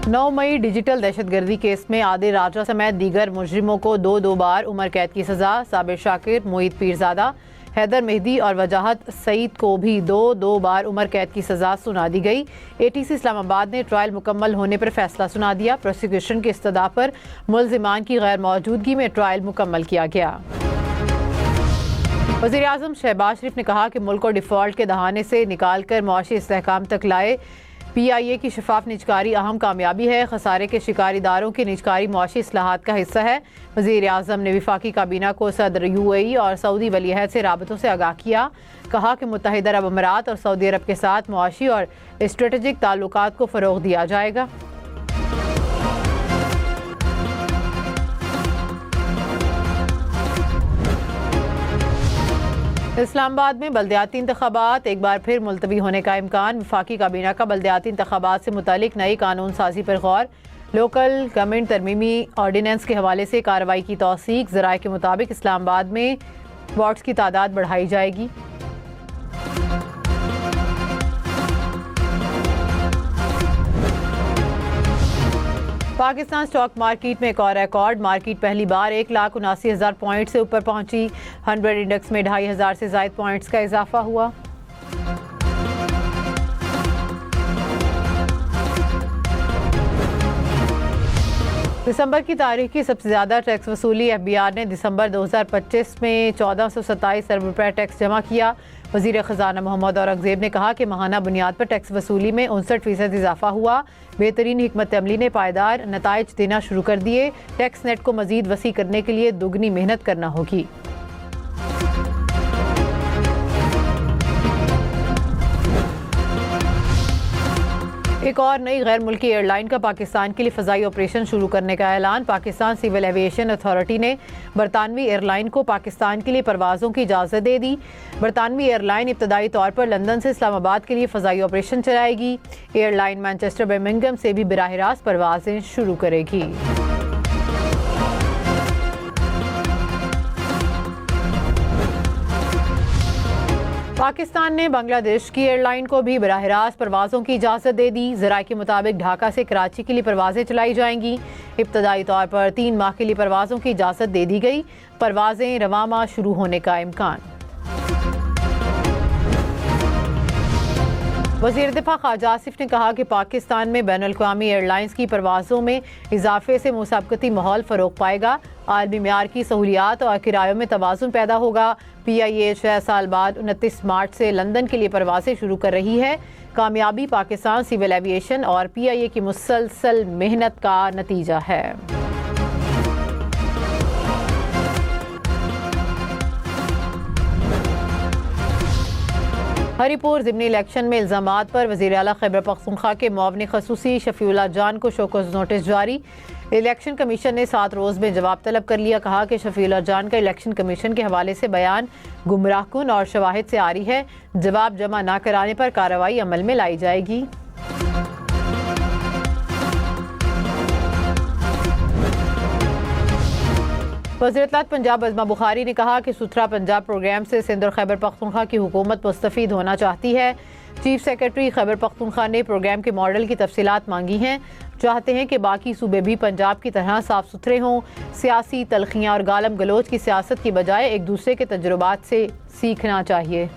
9 मई digital दहशतगर्दी case में आदिल राजा समेत दीगर मुजरिमों को दो बार उम्र कैद की सजा। साबिर शाकिर, मोहित पीरजादा, हैदर मेहदी और वजाहत सईद को भी दो बार उम्र कैद की सजा सुना दी गई। ATC इस्लामाबाद ने ट्रायल मुकम्मल होने पर फैसला सुना दिया। प्रोसिक्यूशन की इस्तदा पर मुल्जिमान की गैर मौजूदगी में ट्रायल मुकम्मल किया गया। वज़ीर आज़म शहबाज शरीफ ने कहा कि मुल्क को डिफ़ॉल्ट के दहाने से निकाल कर मुआशी इस्तेहकाम तक लाए PIA की शफाफ निजकारी अहम कामयाबी है। खसारे के शिकार इदारों की निजकारी मुआशी इस्लाहात का हिस्सा है। वज़ीर आज़म ने वफाकी काबीना को सदर UAE और सऊदी वलीअहद से राबतों से आगाह किया। कहा कि मुत्तहिदा अरब अमारात और सऊदी अरब के साथ मुआशी और स्ट्रेटेजिक ताल्लुकात को फ़रोग़ दिया जाएगा। इस्लामाबाद में बल्दियाती इंतखाबात एक बार फिर मुलतवी होने का इम्कान। वफाकी काबीना का बल्दियाती इंतखाबात से मुतालिक नई कानून साजी पर गौर। लोकल गवर्नमेंट तरमीमी ऑर्डीनेंस के हवाले से कार्रवाई की तौसीक। ज़राए के मुताबिक इस्लामाबाद में वार्ड्स की तादाद बढ़ाई जाएगी। पाकिस्तान स्टॉक मार्केट में एक और रिकॉर्ड। मार्केट पहली बार 1,79,000 पॉइंट से ऊपर पहुंची। 100 इंडेक्स में 2,500 से ज़ायद पॉइंट्स का इजाफा हुआ। दिसंबर की तारीख की सबसे ज़्यादा टैक्स वसूली FBR ने दिसंबर 2025 में 1427 अरब रुपये टैक्स जमा किया। वज़ीर ख़जाना मोहम्मद औरंगज़ेब ने कहा कि माहाना बुनियाद पर टैक्स वसूली में 59% इजाफा हुआ। बेहतरीन हिकमत अमली ने पायदार नताइज देना शुरू कर दिए। टैक्स नेट को मज़ीद वसी करने के लिए दुगनी मेहनत करना होगी। एक और नई गैर मुल्की एयरलाइन का पाकिस्तान के लिए फ़ज़ाई ऑपरेशन शुरू करने का ऐलान। पाकिस्तान सिविल एविएशन अथॉरिटी ने बरतानवी एयरलाइन को पाकिस्तान के लिए परवाज़ों की इजाज़त दे दी। बरतानवी एयरलाइन इब्तदाई तौर पर लंदन से इस्लामाबाद के लिए फ़ज़ाई ऑपरेशन चलाएगी। एयरलाइन मैनचेस्टर बर्मिंघम से भी बराह रास्त परवाज़ें शुरू करेगी। पाकिस्तान ने बांग्लादेश की एयरलाइन को भी बराह रास्त परवाज़ों की इजाज़त दे दी। ज़राए के मुताबिक ढाका से कराची के लिए परवाज़ें चलाई जाएंगी। इब्तदाई तौर पर 3 माह के लिए परवाज़ों की इजाज़त दे दी गई। परवाज़ें रवां माह शुरू होने का इम्कान। वज़ीर दिफा ख्वाजा आसिफ ने कहा कि पाकिस्तान में बैनुल-अक़वामी एयरलाइंस की परवाज़ों में इजाफे से मुसाबकती माहौल फ़रोग़ पाएगा। आलमी मेयार की सहूलियात और किरायों में तवाज़ुन पैदा होगा। PIA 6 साल बाद 29 मार्च से लंदन के लिए परवाज़ें शुरू कर रही है। कामयाबी पाकिस्तान सिविल एविएशन और PIA की मुसलसल मेहनत का नतीजा है। हरीपुर ज़िमनी इलेक्शन में इल्ज़ामात पर वज़ीर आला खैबर पख्तूनख्वा के मुआविन ख़ुसूसी शफ़ीउल्लाह जान को शोकॉज़ नोटिस जारी। इलेक्शन कमीशन ने 7 रोज़ में जवाब तलब कर लिया। कहा कि शफ़ीउल्लाह जान का इलेक्शन कमीशन के हवाले से बयान गुमराहकुन और शवाहिद से आरी है। जवाब जमा न कराने पर कार्रवाई अमल में लाई जाएगी। वज़ीर-ए-इत्तलात पंजाब अज़मा बुखारी ने कहा कि सुथरा पंजाब प्रोग्राम से सिंध और खैबर पख्तूनख्वा की हुकूमत मुस्तफ़ीद होना चाहती है। चीफ सेक्रेटरी खैबर पख्तूनख्वा ने प्रोग्राम के मॉडल की तफसीलात मांगी हैं। चाहते हैं कि बाकी सूबे भी पंजाब की तरह साफ़ सुथरे हों। सियासी तलखियाँ और गालम गलोच की सियासत की बजाय एक दूसरे के तजुर्बात से सीखना चाहिए।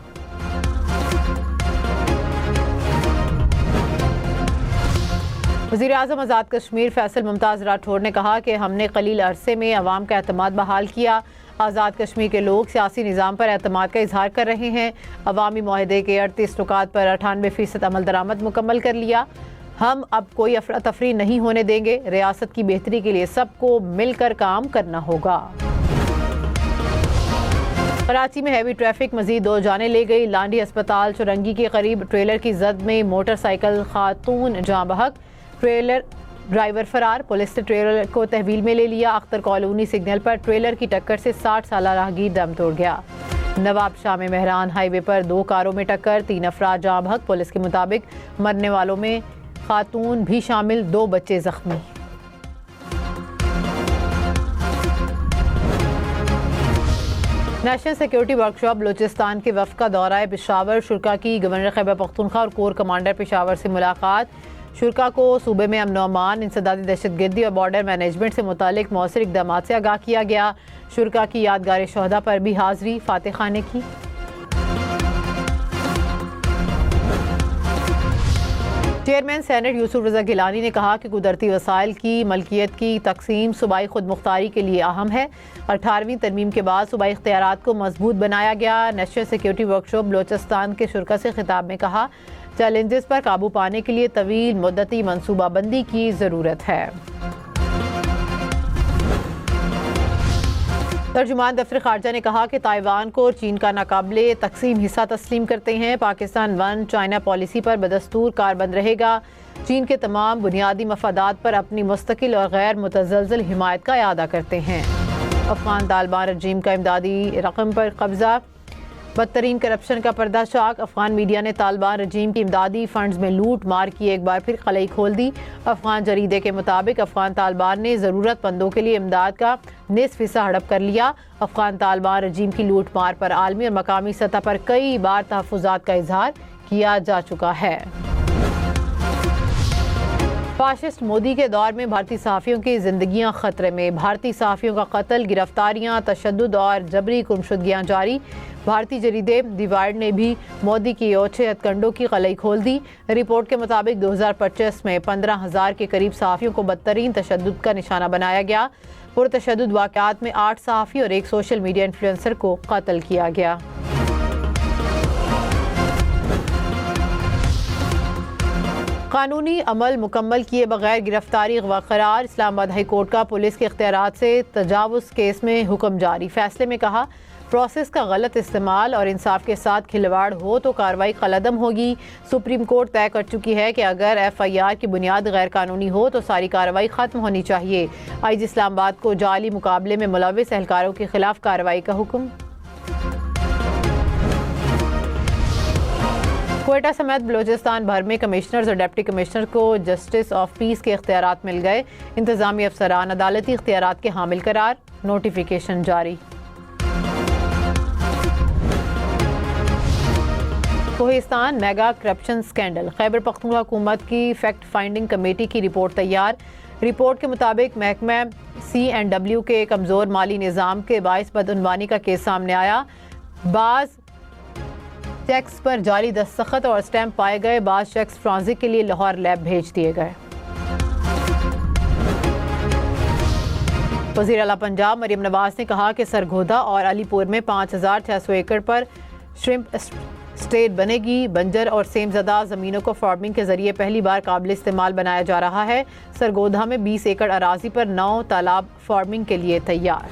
वज़ीर-ए-आज़म आज़ाद कश्मीर फैसल मुमताज़ राठौर ने कहा कि हमने कलील अरसे में अवाम का एतमाद बहाल किया। आज़ाद कश्मीर के लोग सियासी निज़ाम पर एतमाद का इजहार कर रहे हैं। अवामी मुआहदे के 38 नुकात पर 98% अमल दरामद मुकम्मल कर लिया। हम अब कोई अफरा तफरी नहीं होने देंगे। रियासत की बेहतरी के लिए सबको मिलकर काम करना होगा। कराची में हैवी ट्रैफिक मजीद 2 जाने ले गई। लांडी अस्पताल चुरंगी के करीब ट्रेलर की जद में मोटरसाइकिल खातून जाँ बहक, ट्रेलर ड्राइवर फरार। पुलिस ने ट्रेलर को तहवील में ले लिया। अख्तर कॉलोनी सिग्नल पर ट्रेलर की टक्कर से 60 साल राहगीर दम तोड़ गया। नवाब शाह में मेहरान हाईवे पर 2 कारों में टक्कर, 3 अफराद जाँ बहक। पुलिस के मुताबिक मरने वालों में खातून भी शामिल, 2 बच्चे जख्मी। नेशनल सिक्योरिटी वर्कशॉप बलूचिस्तान के वफ़द का दौरा पेशावर। शुरा की गवर्नर खैबर पख्तूनख्वा और कोर कमांडर पेशावर से मुलाकात। शुरा को सूबे में अमन अमान, इंसदादी दहशतगर्दी और बॉर्डर मैनेजमेंट से मुतालिक मौसर इकदाम से आगाह किया गया। शुरा की यादगार शहदा पर भी हाजिरी फातह खाने की। चेयरमैन सेनेट यूसुफ रजा गिलानी ने कहा कि कुदरती वसाइल की मलकियत की तकसीम सूबाई खुद मुख्तारी के लिए अहम है। 18वीं तरमीम के बाद सूबाई इख्तियारात को मजबूत बनाया गया। नेशनल सिक्योरिटी वर्कशॉप बलोचिस्तान के शुरा से खिताब में कहा, चैलेंजेस पर काबू पाने के लिए तवील मुद्दती मनसूबाबंदी की ज़रूरत है। तर्जुमान दफ्तर खारजा ने कहा कि ताइवान को चीन का नाकाबिले तकसीम हिस्सा तस्लीम करते हैं। पाकिस्तान वन चाइना पॉलिसी पर बदस्तूर कारबंद रहेगा। चीन के तमाम बुनियादी मफादात पर अपनी मुस्तकिल और गैर मुतज़लज़ल हिमायत का इआदा करते हैं। अफगान तालिबान रजीम का इमदादी रकम पर कब्जा, बदतरीन करप्शन का पर्दाशाक। अफगान मीडिया ने तालिबान रजीम की इमदादी फंड्स में लूट मार की एक बार फिर खलई खोल दी। अफगान जरीदे के मुताबिक अफगान तालिबान ने ज़रूरतमंदों के लिए इमदाद का निस्फ हिस्सा हड़प कर लिया। अफगान तालिबान रजीम की लूट मार पर आलमी और मकामी सतह पर कई बार तहफ़्फ़ुज़ात का इजहार किया जा चुका है। फाशिस्ट मोदी के दौर में भारतीय सहाफ़ियों की जिंदगियां खतरे में। भारतीय सहाफ़ियों का कत्ल, गिरफ्तारियां, तशद्दुद और जबरी गुमशुदगियां जारी। भारतीय जरीदे दी वार्ड ने भी मोदी की ओर 6 हथकंडों की खलई खोल दी। रिपोर्ट के मुताबिक 2025 में 15,000 के करीब सहाफ़ियों को बदतरीन तशद्दुद का निशाना बनाया गया। पुरतशद्दुद वाक़यात में 8 सहाफ़ी और 1 सोशल मीडिया इन्फ्लुएंसर को कत्ल किया गया। कानूनी अमल मुकम्मल किए बगैर गिरफ्तारी अगवा करार। इस्लामाबाद हाई कोर्ट का पुलिस के इख्तियारात से तजावुज़ केस में हुक्म जारी। फैसले में कहा, प्रोसेस का गलत इस्तेमाल और इंसाफ के साथ खिलवाड़ हो तो कार्रवाई कलअदम होगी। सुप्रीम कोर्ट तय कर चुकी है कि अगर FIR की बुनियाद गैर कानूनी हो तो सारी कार्रवाई खत्म होनी चाहिए। IG इस्लामाबाद को जाली मुकाबले में मुलविस एहलकारों के खिलाफ कार्रवाई का हुक्म। क्वेटा समेत बलोचिस्तान भर में कमिश्नर्स और डिप्टी कमिश्नर को जस्टिस ऑफ पीस के इख्तियारात मिल गए। इंतजामी अफसरान अदालती इख्तियारात के हामिल करार। नोटिफिकेशन जारी। Kohistan mega corruption scandal. Khyber Pakhtunkhwa हुकूमत की फैक्ट फाइंडिंग कमेटी की रिपोर्ट तैयार। रिपोर्ट के मुताबिक महकमा C&W के कमज़ोर माली निज़ाम के बाइस बदउनवानी का केस सामने आया। बाज़ चेक्स पर जाली दस्तखत और स्टैंप पाए गए। बाज़ चेक्स फ्रांसिक के लिए लाहौर लैब भेज दिए गए। वज़ीर आला पंजाब मरियम नवाज ने कहा कि सरगोधा और अलीपुर में 5,600 एकड़ पर श्रिम्प स्टेट बनेगी। बंजर और सेमज़दा ज़मीनों को फार्मिंग के जरिए पहली बार काबिल इस्तेमाल बनाया जा रहा है। सरगोधा में 20 एकड़ अराजी पर 9 तालाब फार्मिंग के लिए तैयार।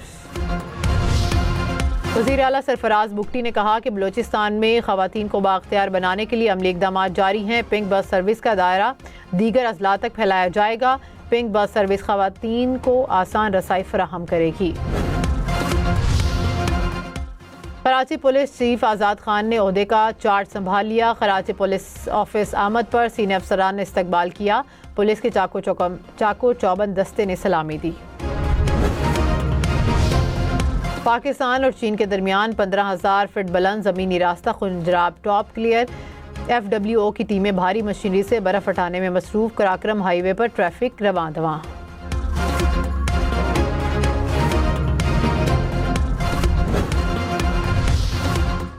वज़ीर आला सरफराज बुगटी ने कहा कि बलोचिस्तान में ख़वातीन को बाख्तियार बनाने के लिए अमली इक़दाम जारी हैं। पिंक बस सर्विस का दायरा दीगर अजला तक फैलाया जाएगा। पिंक बस सर्विस ख़वातीन को आसान रसाई फराहम करेगी। कराची पुलिस चीफ आज़ाद खान ने ओहदे का चार्ज संभाल लिया। कराची पुलिस ऑफिस आमद पर सीनियर अफसरान ने इस्तकबाल किया। पुलिस के चाको चौबंद दस्ते ने सलामी दी। पाकिस्तान और चीन के दरमियान 15,000 फीट बुलंद ज़मीनी रास्ता खुंजराब टॉप क्लियर। FWO की टीमें भारी मशीनरी से बर्फ़ हटाने में मसरूफ़। कराक्रम हाईवे पर ट्रैफिक रवां दवां।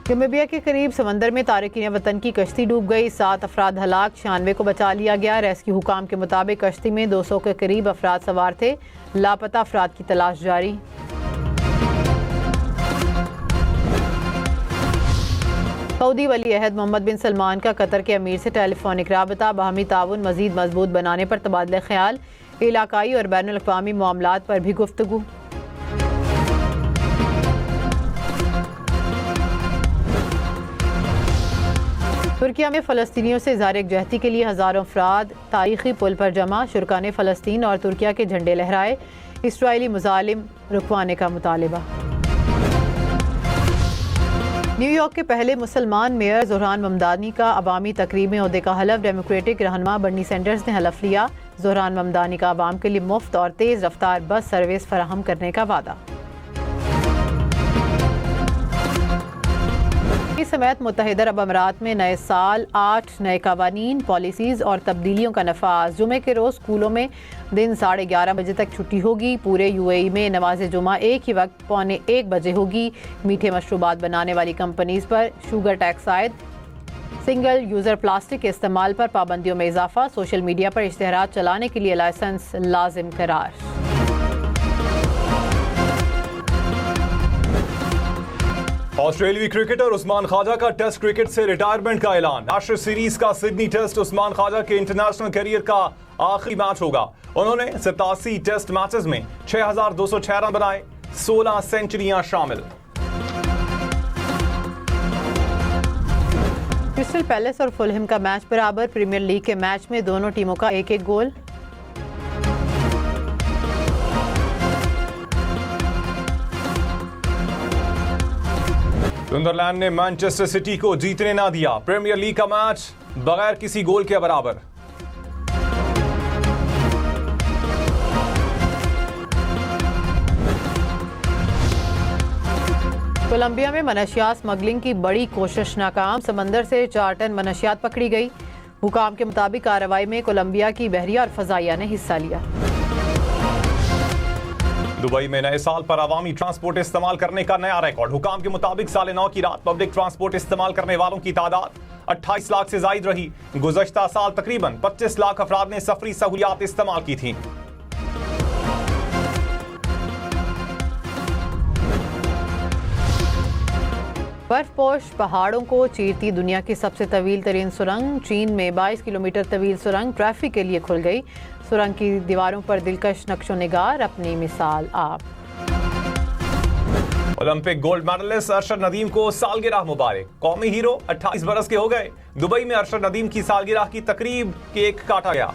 गम्बिया के करीब समंदर में तारकीन वतन की कश्ती डूब गई। 7 अफराद हलाक, 96 को बचा लिया गया। रेस्क्यू हुकाम के मुताबिक कश्ती में 200 के करीब अफराद सवार थे। लापता अफराद की तलाश जारी। सऊदी वली अहद मोहम्मद बिन सलमान का कतर के अमीर से टेलीफोनिक राबता। बाहमी ताउन मजीद मजबूत बनाने पर तबादला ख्याल। इलाकाई और बैनुल अक़वामी मामलात पर भी गुफ्तगू। तुर्किया में फ़लस्तीनियों से इज़हार यकजहती के लिए हज़ारों अफराद तारीखी पुल पर जमा। शुरा ने फ़लस्तीन और तुर्किया के झंडे लहराए। इसराइली मुजालिम रुकवाने का मुतालबा। न्यूयॉर्क के पहले मुसलमान मेयर ज़ोहरान ममदानी का अवामी तकरीब में ओहदे का हलफ। डेमोक्रेटिक रहनुमा बर्नी सैंडर्स ने हलफ लिया। ज़ोहरान ममदानी का अवाम के लिए मुफ्त और तेज़ रफ्तार बस सर्विस फराहम करने का वादा। दुबई समेत मुत्तहिदा अरब अमीरात में नए साल 8 नए कवानीन, पॉलिसीज़ और तब्दीलियों का नफाज। जुमे के रोज़ स्कूलों में दिन 11:30 बजे तक छुट्टी होगी। पूरे यूएई में नमाज जुमा एक ही वक्त 12:45 बजे होगी। मीठे मशरूबात बनाने वाली कंपनीज पर शुगर टैक्स आयद। सिंगल यूज़र प्लास्टिक के इस्तेमाल पर पाबंदियों में इजाफा। सोशल मीडिया पर इश्तिहारात चलाने के लिए लाइसेंस लाजिम करार। ऑस्ट्रेलियाई क्रिकेटर उस्मान ख्वाजा का टेस्ट क्रिकेट से रिटायरमेंट का ऐलान। एशेज सीरीज का सिडनी टेस्ट उस्मान ख्वाजा के इंटरनेशनल करियर का आखिरी मैच होगा। उन्होंने 87 टेस्ट मैचेस में 6,206 रन बनाए, 16 सेंचुरियां शामिल। क्रिस्टल पैलेस और फुलहम का मैच बराबर। प्रीमियर लीग के मैच में दोनों टीमों का एक एक गोल। सुंदरलैंड ने मैनचेस्टर सिटी को जीतने ना दिया। प्रीमियर लीग का मैच बगैर किसी गोल के बराबर। कोलंबिया में मनशियात स्मगलिंग की बड़ी कोशिश नाकाम। समंदर से 4 टन मनशियात पकड़ी गई। हुकाम के मुताबिक कार्रवाई में कोलंबिया की बहरिया और फजाइया ने हिस्सा लिया। दुबई में नए साल पर अवामी ट्रांसपोर्ट इस्तेमाल करने का नया रिकॉर्ड। हुकाम के मुताबिक साले 9 की रात पब्लिक ट्रांसपोर्ट इस्तेमाल करने वालों की तादाद 28 लाख से जायद रही। गुज़श्ता साल तकरीबन 25 लाख अफराद ने सफरी सहूलियात इस्तेमाल की थी। बर्फपोश पहाड़ों को चीरती दुनिया की सबसे तवील तरीन सुरंग। चीन में 22 किलोमीटर तवील सुरंग ट्रैफिक के लिए खुल गई। सुरंग की दीवारों पर दिलकश नक्शो निगार, अपनी मिसाल आप। Olympic gold medalist Arshad Nadeem को सालगिरह मुबारक। कौमी हीरो 28 बरस के हो गए। दुबई में अरशद नदीम की सालगिरह की तकरीब केक काटा गया।